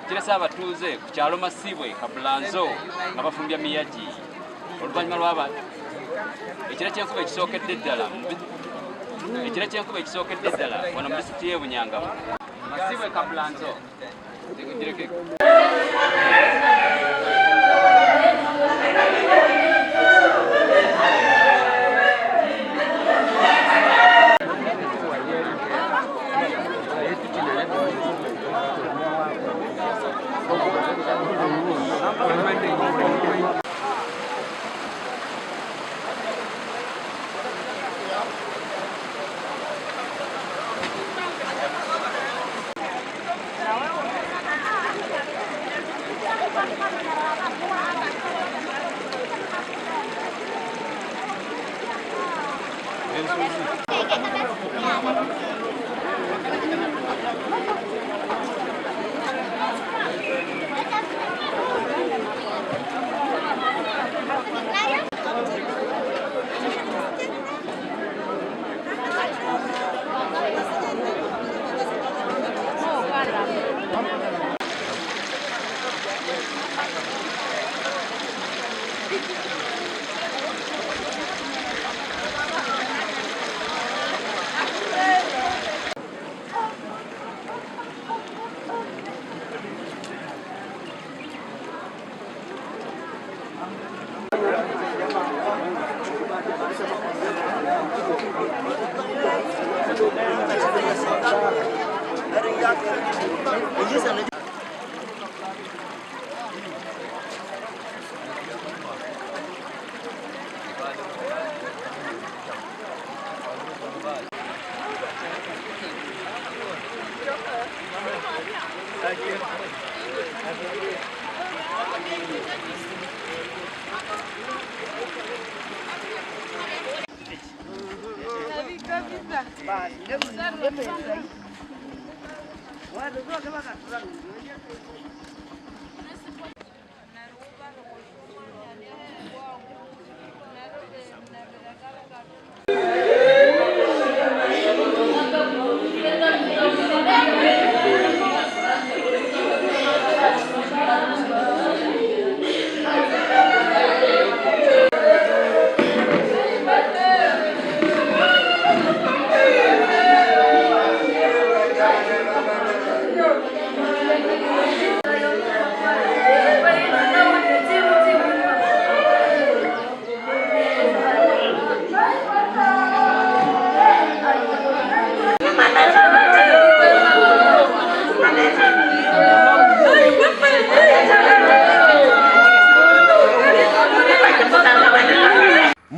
Kirasa abatuuze ku kyalo Masibwe Kabulanzo nga bafumbya miyaji oluvannyuma lw'aba ekira ky'enkuba ekisookedde ddala wano mu disitulikiti y'e Bunyangabo. Masibwe Kabulanzo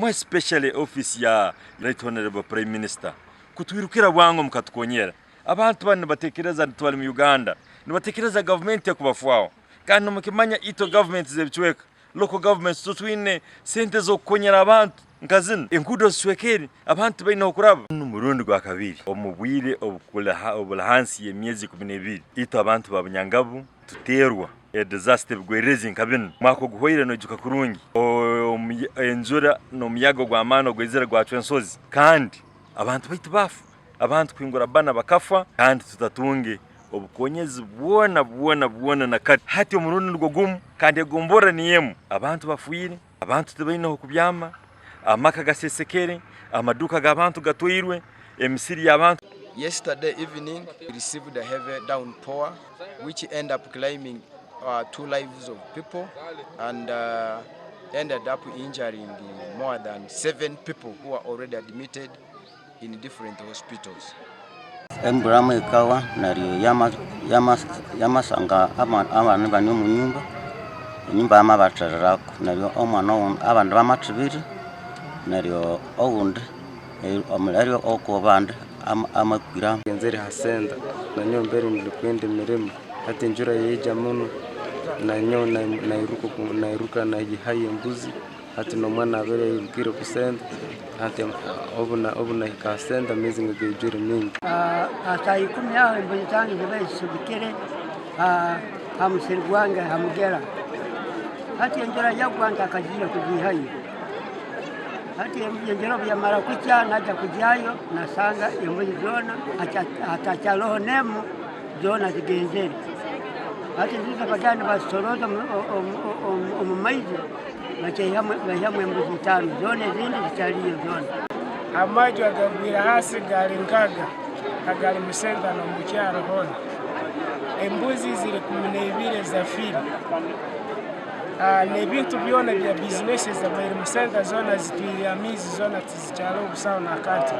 especially office ya Right Honorable Prime Minister kutwirukira bwango mukatukonyera abantu bane batekereza ntwali mu Uganda nibatekereza government yakubafwao kandi mukimanya ito government zebitweka local governments tutwine sente zo kukonyera abantu nkazina enkudo swekeri abantu baina okuraba n'umurundi gwa kabiri omubwire obulahansi y'emyezi 12 ito abantu babunyangabu tuterwa disaster bwerezi nkabino mwako guhoire no juka kurungi enjura no muyago gwa mano gwezera gwa twensozi kandi abantu baitu bafu abantu kwingura bana bakafa kandi tutatunge obukonyezi bwona na kati hati omurundi rwo gumu kandi egombora niyemu abantu bafuire abantu tebaina okubyama amaka gasesekere amaduka g'abantu gatwirwe emisiri y'abantu. Yesterday evening we received a heavy downpour which ended up claiming 2 lives of people and ended up injuring more than 7 people who are already admitted in different hospitals. Embrama ikawa nario yama sanga abana bani mu nyumba amabatarako nario omwana abantu bamatibiri nario oundi omulario okobanda amakwira ngenzeri hasenda nanyo mbere nilikwenda mirimo ati njura yeja muno nanyo nairuka na yihaye mbuzi ati no mwana abere yirukire kusenda ati obuna ikasenda mezi ngejure mingi atai kumya mbonyange bebesubikire hamusirwanga hamugera ati njura yagwanda kajira kujihaye hati yenjero bya mara kucha naja kujayo nasanga embuzi zona atachaloho nemu zona zigenzeri hati ziza bagani basoroza omumaizi bachehamwe embuzi 5 zone zindi zichaliyo zona amaju agabwira hasi gali nkaga agali musenda no mukyaro hona embuzi ziri 12 za fili n'ebintu byona bya business za musenda zona zitwiramizi zona tizichalo busawo na kati